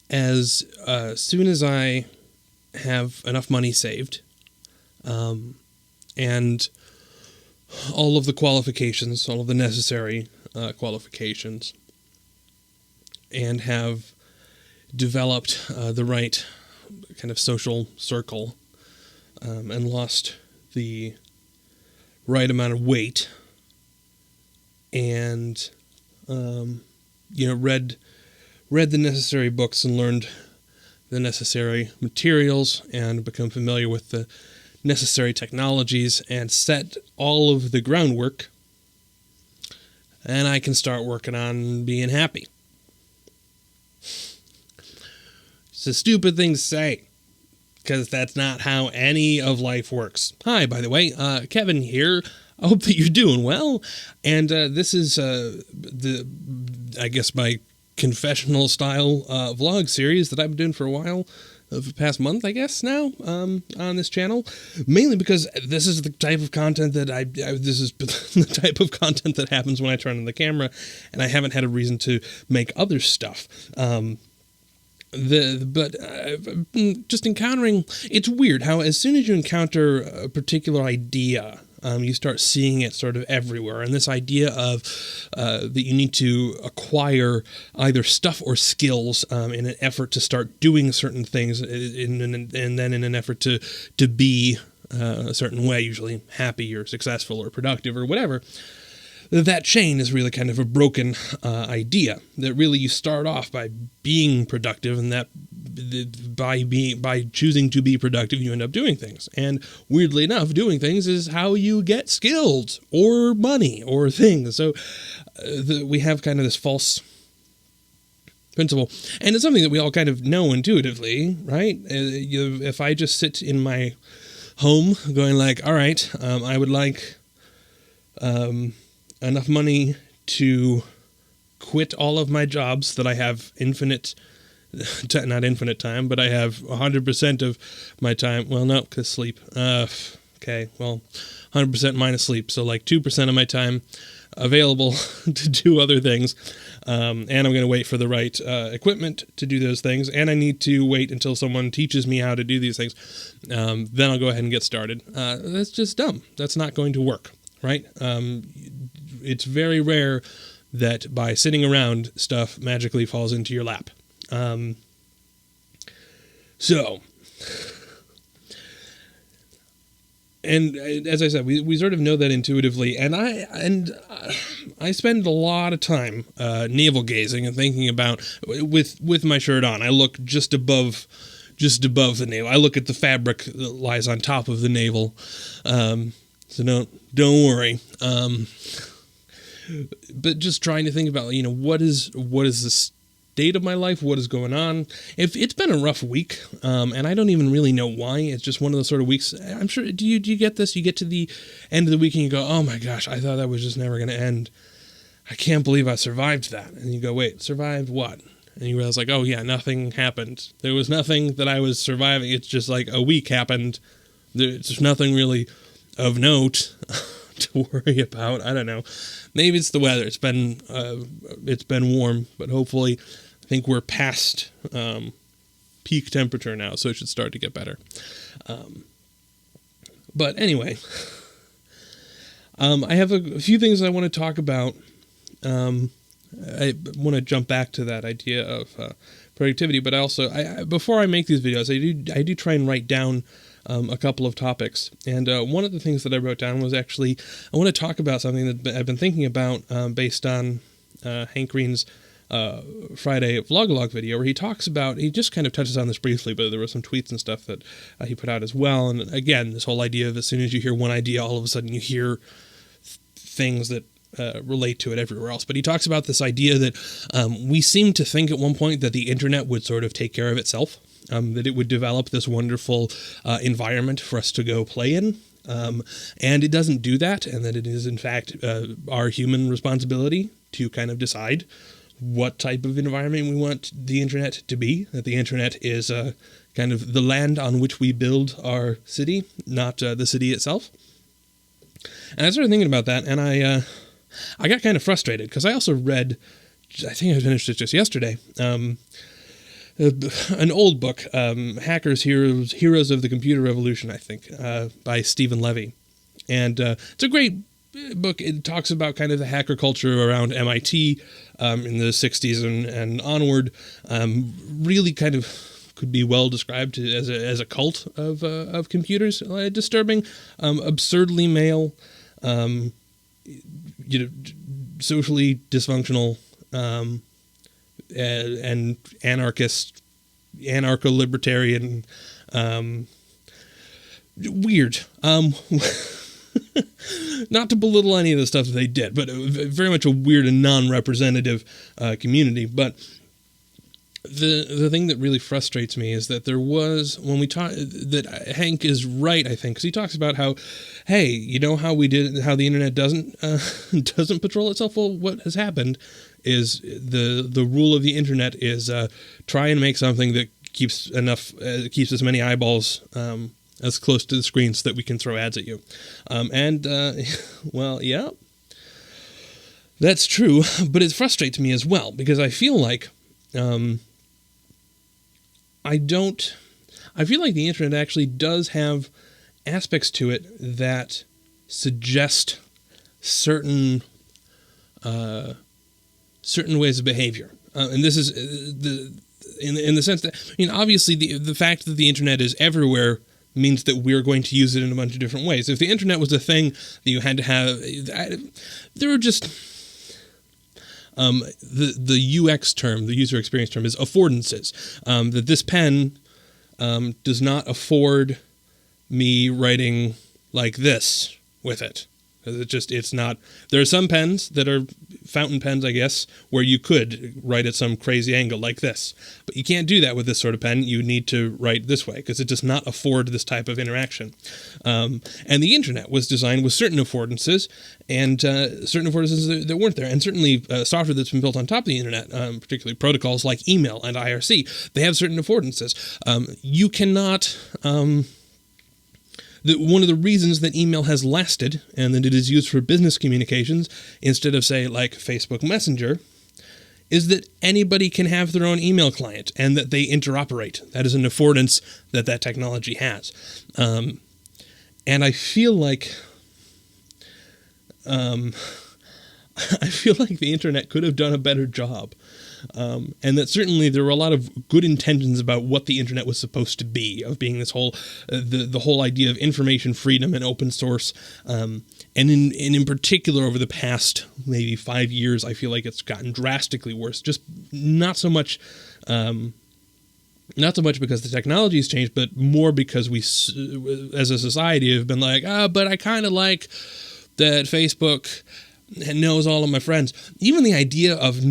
as soon as I have enough money saved, and all of the qualifications, all of the necessary qualifications, and have developed the right kind of social circle, and lost the right amount of weight, and read the necessary books and learned the necessary materials and become familiar with the necessary technologies and set all of the groundwork, and I can start working on being happy. It's a stupid thing to say, because that's not how any of life works. Hi, by the way, Kevin here. I hope that you're doing well, and this is my confessional style vlog series that I've been doing for a while, for the past month, I guess, now, on this channel, mainly because this is the type of content that this is the type of content that happens when I turn on the camera, and I haven't had a reason to make other stuff. Just encountering, it's weird how as soon as you encounter a particular idea, you start seeing it sort of everywhere. And this idea of that you need to acquire either stuff or skills in an effort to start doing certain things, and then in an effort to be a certain way, usually happy or successful or productive or whatever. That chain is really kind of a broken idea. That really you start off by being productive, and that by choosing to be productive, you end up doing things. And weirdly enough, doing things is how you get skills or money or things. So we have kind of this false principle, and it's something that we all kind of know intuitively, right? If I just sit in my home going like, all right, I would like enough money to quit all of my jobs that I have not infinite time, but I have 100% of my time. Well, no, because sleep. Okay, well, 100% minus sleep. So like 2% of my time available to do other things. And I'm going to wait for the right equipment to do those things. And I need to wait until someone teaches me how to do these things. Then I'll go ahead and get started. That's just dumb. That's not going to work, right? It's very rare that by sitting around, stuff magically falls into your lap. And as I said, we sort of know that intuitively, and I spend a lot of time navel gazing and thinking about with my shirt on. I look just above the navel. I look at the fabric that lies on top of the navel. So don't worry. But just trying to think about, what is the state of my life? What is going on? If it's been a rough week, and I don't even really know why. It's just one of those sort of weeks. I'm sure. Do you get this? You get to the end of the week and you go, oh my gosh, I thought that was just never going to end. I can't believe I survived that. And you go, wait, survived what? And you realize like, oh yeah, nothing happened. There was nothing that I was surviving. It's just like a week happened. There's nothing really of note to worry about. I don't know. Maybe it's the weather. It's been warm, but hopefully, I think we're past peak temperature now, so it should start to get better. But anyway, I have a few things I want to talk about. I want to jump back to that idea of productivity, but also, before I make these videos, I do try and write down a couple of topics. And one of the things that I wrote down was actually, I want to talk about something that I've been thinking about based on Hank Green's Friday vlog video, where he just kind of touches on this briefly, but there were some tweets and stuff that he put out as well. And again, this whole idea of as soon as you hear one idea, all of a sudden you hear things that relate to it everywhere else. But he talks about this idea that we seem to think at one point that the internet would sort of take care of itself. That it would develop this wonderful environment for us to go play in. And it doesn't do that, and that it is, in fact, our human responsibility to kind of decide what type of environment we want the internet to be, that the internet is kind of the land on which we build our city, not the city itself. And I started thinking about that, and I got kind of frustrated, because I also read, I think I finished it just yesterday, an old book, Hackers, Heroes of the Computer Revolution, I think, by Stephen Levy. And it's a great book. It talks about kind of the hacker culture around MIT in the 60s and onward. Really kind of could be well described as a cult of computers. Disturbing, absurdly male, socially dysfunctional, and anarchist, anarcho-libertarian, weird. Not to belittle any of the stuff that they did, but very much a weird and non-representative community. But the thing that really frustrates me is that there was, when we talk, that Hank is right, I think, because he talks about how, hey, you know how the internet doesn't patrol itself? Well, what has happened is the rule of the internet is try and make something that keeps as many eyeballs as close to the screen so that we can throw ads at you. Well, yeah, that's true, but it frustrates me as well, because I feel like I feel like the internet actually does have aspects to it that suggest certain ways of behavior. And this is in the sense that, obviously the fact that the internet is everywhere means that we're going to use it in a bunch of different ways. If the internet was a thing that you had to have, there were just the UX term, the user experience term, is affordances. That this pen does not afford me writing like this with it. It's not. There are some pens that are fountain pens, I guess, where you could write at some crazy angle like this. But you can't do that with this sort of pen. You need to write this way because it does not afford this type of interaction. And the internet was designed with certain affordances and certain affordances that weren't there. And certainly software that's been built on top of the internet, particularly protocols like email and IRC, they have certain affordances. You cannot... one of the reasons that email has lasted and that it is used for business communications instead of, say, like Facebook Messenger, is that anybody can have their own email client and that they interoperate. That is an affordance that technology has. And I feel like the internet could have done a better job. And that certainly there were a lot of good intentions about what the internet was supposed to be, of being this whole, the whole idea of information freedom and open source. And in particular, over the past maybe 5 years, I feel like it's gotten drastically worse. Just not so much because the technology has changed, but more because we, as a society, have been like, but I kind of like that Facebook knows all of my friends. Even the idea of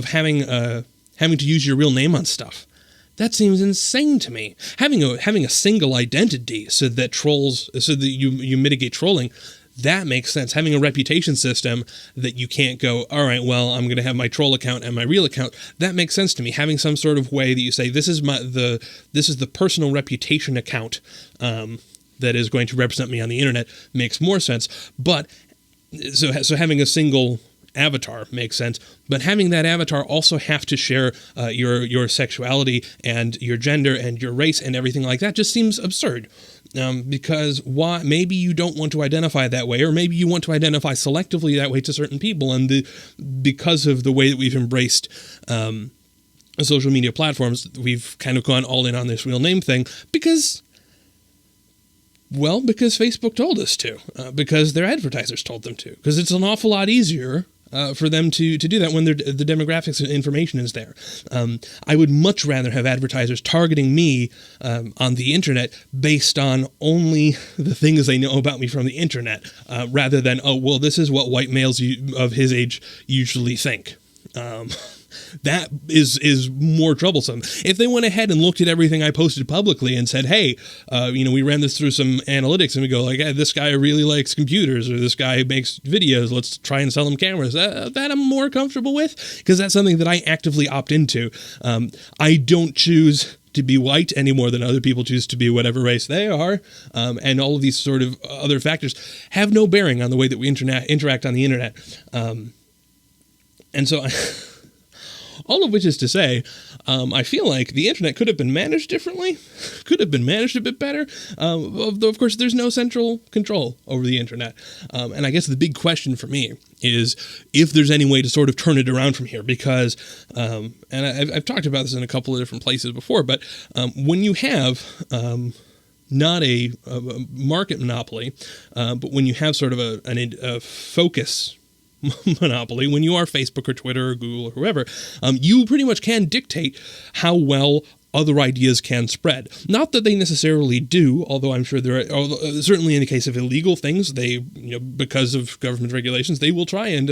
having to use your real name on stuff, that seems insane to me. Having a single identity so that you mitigate trolling, that makes sense. Having a reputation system that you can't go, all right, well, I'm going to have my troll account and my real account, that makes sense to me. Having some sort of way that you say, this is the personal reputation account that is going to represent me on the internet makes more sense. But So having a single avatar makes sense, but having that avatar also have to share your sexuality and your gender and your race and everything like that just seems absurd. Because why? Maybe you don't want to identify that way, or maybe you want to identify selectively that way to certain people, and because of the way that we've embraced social media platforms, we've kind of gone all in on this real name thing because Facebook told us to, because their advertisers told them to, because it's an awful lot easier for them to do that when the demographics and information is there. I would much rather have advertisers targeting me on the internet based on only the things they know about me from the internet, rather than, this is what white males of his age usually think. That is more troublesome. If they went ahead and looked at everything I posted publicly and said, hey, we ran this through some analytics and we go like, hey, this guy really likes computers, or this guy makes videos, let's try and sell him cameras, that I'm more comfortable with, because that's something that I actively opt into. I don't choose to be white any more than other people choose to be whatever race they are. And all of these sort of other factors have no bearing on the way that we interact on the internet. And so all of which is to say, I feel like the internet could have been managed differently, could have been managed a bit better. Though, of course, there's no central control over the internet. And I guess the big question for me is if there's any way to sort of turn it around from here, because, and I've talked about this in a couple of different places before, but when you have not a market monopoly, but when you have sort of a focus monopoly, when you are Facebook or Twitter or Google or whoever, you pretty much can dictate how well other ideas can spread. Not that they necessarily do, although I'm sure there are, certainly in the case of illegal things, they, because of government regulations, they will try and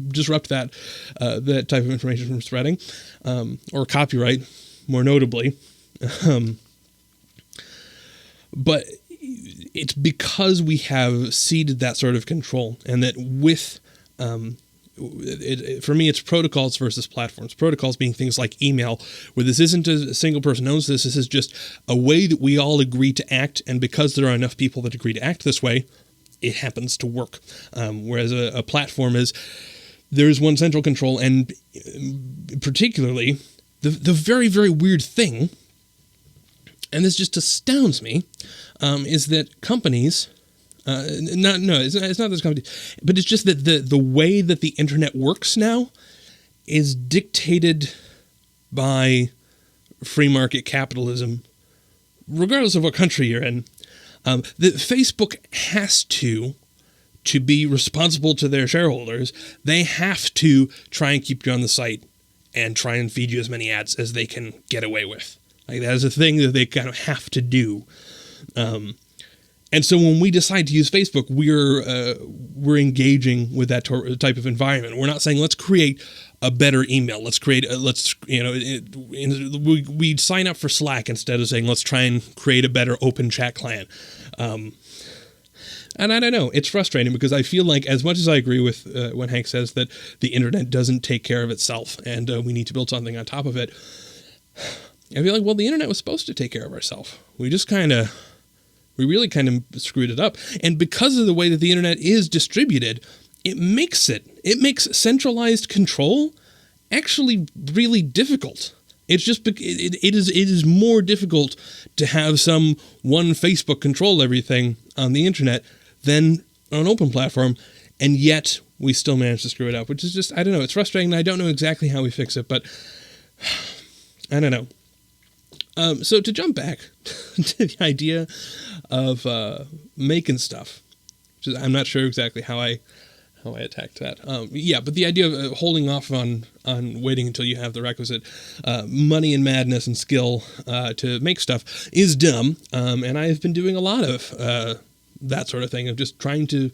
disrupt that type of information from spreading, or copyright, more notably. But it's because we have ceded that sort of control, and that with, for me, it's protocols versus platforms. Protocols being things like email, where this isn't a single person owns this. This is just a way that we all agree to act, and because there are enough people that agree to act this way, it happens to work. Whereas a platform is, there is one central control, and particularly the very, very weird thing, and this just astounds me, is that companies, it's not this company, but it's just that the way that the internet works now is dictated by free market capitalism, regardless of what country you're in. That Facebook has to be responsible to their shareholders. They have to try and keep you on the site and try and feed you as many ads as they can get away with. Like, that is a thing that they kind of have to do. And so when we decide to use Facebook, we're engaging with that type of environment. We're not saying, let's create a better email. We sign up for Slack instead of saying, let's try and create a better open chat client. And I don't know, it's frustrating because I feel like, as much as I agree with when Hank says that the internet doesn't take care of itself and we need to build something on top of it, I feel like, well, the internet was supposed to take care of ourselves. We really kind of screwed it up. And because of the way that the internet is distributed, it makes centralized control actually really difficult. It's just, it is more difficult to have some one Facebook control everything on the internet than on an open platform. And yet we still manage to screw it up, which is just, I don't know, it's frustrating. I don't know exactly how we fix it, but I don't know. So to jump back to the idea of making stuff, which is, I'm not sure exactly how I attacked that. But the idea of holding off on waiting until you have the requisite money and madness and skill to make stuff is dumb. And I've been doing a lot of that sort of thing, of just trying to,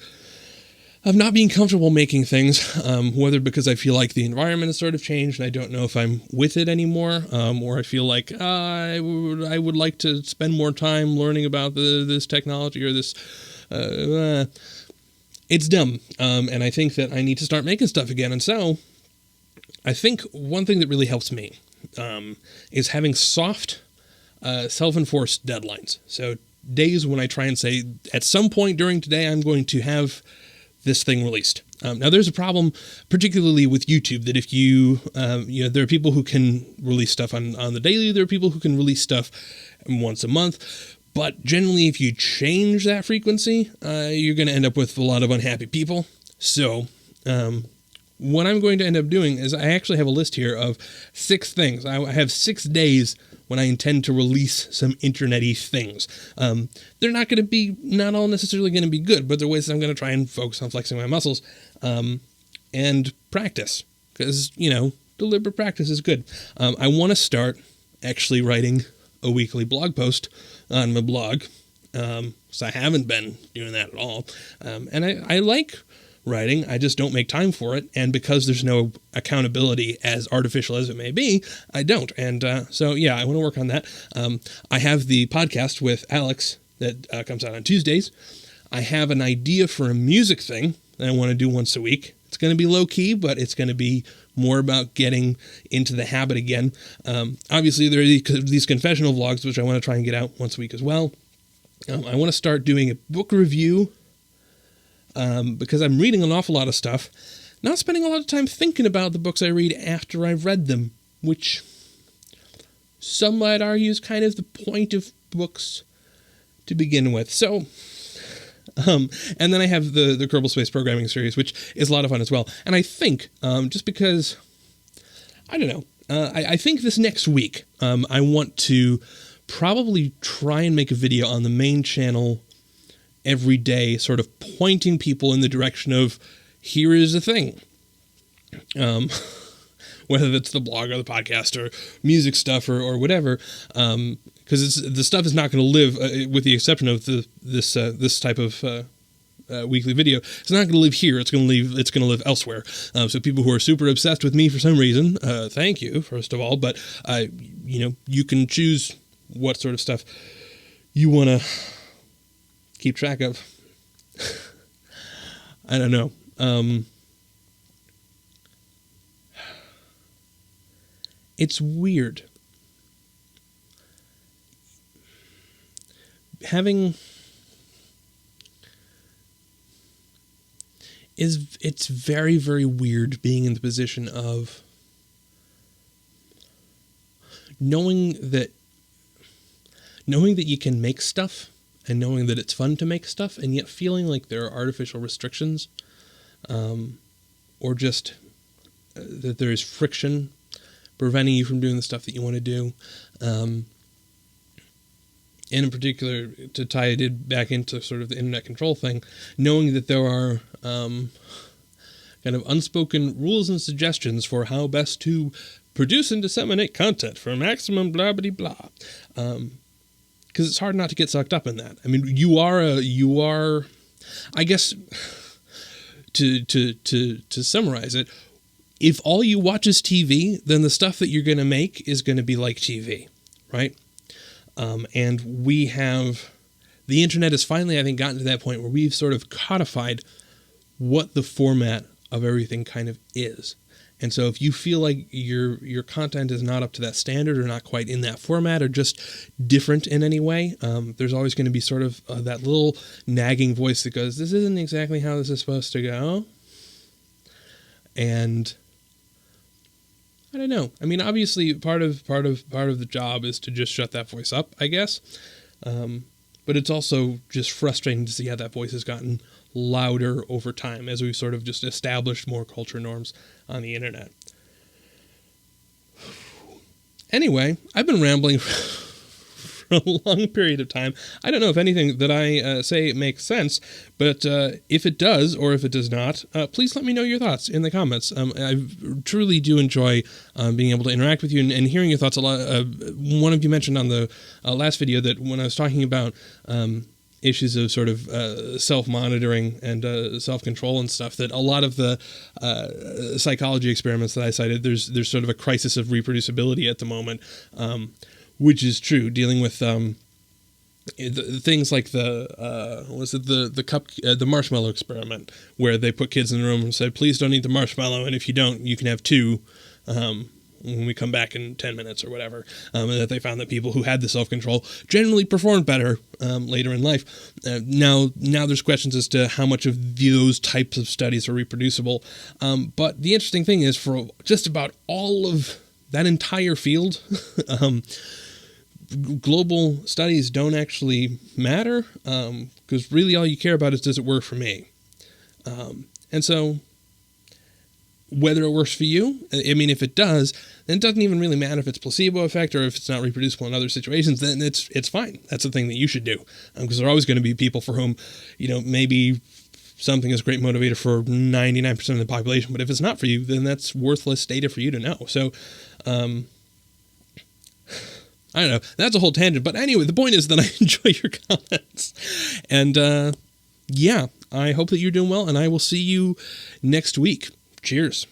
of not being comfortable making things, whether because I feel like the environment has sort of changed and I don't know if I'm with it anymore, or I feel like I would like to spend more time learning about this technology or this. It's dumb, and I think that I need to start making stuff again. And so I think one thing that really helps me is having soft, self-enforced deadlines. So days when I try and say, at some point during today, I'm going to have this thing released. Now, there's a problem, particularly with YouTube, that if there are people who can release stuff on the daily, there are people who can release stuff once a month, but generally, if you change that frequency, you're going to end up with a lot of unhappy people. So, what I'm going to end up doing is I actually have a list here of 6 things. I have 6 days when I intend to release some internet-y things. They're not all necessarily going to be good, but they're ways that I'm going to try and focus on flexing my muscles and practice, because, deliberate practice is good. I want to start actually writing a weekly blog post on my blog, so I haven't been doing that at all. And I like writing, I just don't make time for it, and because there's no accountability, as artificial as it may be, I don't. And I want to work on that. I have the podcast with Alex that comes out on Tuesdays. I have an idea for a music thing that I want to do once a week. It's going to be low-key, but it's going to be more about getting into the habit again. Obviously, there are these confessional vlogs, which I want to try and get out once a week as well. I want to start doing a book review, because I'm reading an awful lot of stuff not spending a lot of time thinking about the books I read after I've read them, which some might argue is kind of the point of books to begin with. So, and then I have the Kerbal Space Programming series, which is a lot of fun as well. And I think, just because, I don't know, I think this next week, I want to probably try and make a video on the main channel every day, sort of pointing people in the direction of, here is a thing. Whether that's the blog or the podcast or music stuff or whatever, because the stuff is not going to live, with the exception of this type of weekly video. It's not going to live here. It's going to live elsewhere. So people who are super obsessed with me for some reason, thank you first of all. But you can choose what sort of stuff you want to keep track of. I don't know. It's weird. It's very, very weird being in the position of knowing that you can make stuff and knowing that it's fun to make stuff, and yet feeling like there are artificial restrictions, or just that there is friction preventing you from doing the stuff that you want to do. And in particular, to tie it back into sort of the internet control thing, knowing that there are kind of unspoken rules and suggestions for how best to produce and disseminate content for maximum blah blah blah. Because it's hard not to get sucked up in that. I mean, you are, I guess, to summarize it, if all you watch is TV, then the stuff that you're going to make is going to be like TV, right? And the internet has finally, I think, gotten to that point where we've sort of codified what the format of everything kind of is. And so if you feel like your content is not up to that standard or not quite in that format or just different in any way, there's always going to be sort of that little nagging voice that goes, this isn't exactly how this is supposed to go. And I don't know. I mean, obviously part of the job is to just shut that voice up, I guess. But it's also just frustrating to see how that voice has gotten louder over time as we've sort of just established more culture norms on the internet. Anyway, I've been rambling for a long period of time. I don't know if anything that I say makes sense, but if it does or if it does not, please let me know your thoughts in the comments. I truly do enjoy being able to interact with you and hearing your thoughts a lot. One of you mentioned on the last video that when I was talking about issues of sort of self-monitoring and self-control and stuff, that a lot of the psychology experiments that I cited, there's sort of a crisis of reproducibility at the moment, which is true, dealing with things like the marshmallow experiment, where they put kids in the room and said, please don't eat the marshmallow, and if you don't, you can have two when we come back in 10 minutes or whatever, and that they found that people who had the self-control generally performed better later in life. Now there's questions as to how much of those types of studies are reproducible, but the interesting thing is, for just about all of that entire field, global studies don't actually matter, because really all you care about is, does it work for me? And so whether it works for you, I mean, if it does, then it doesn't even really matter if it's placebo effect or if it's not reproducible in other situations. Then it's fine. That's the thing that you should do, because there are always going to be people for whom, maybe something is a great motivator for 99% of the population, but if it's not for you, then that's worthless data for you to know. So, I don't know. That's a whole tangent. But anyway, the point is that I enjoy your comments. And, I hope that you're doing well, and I will see you next week. Cheers.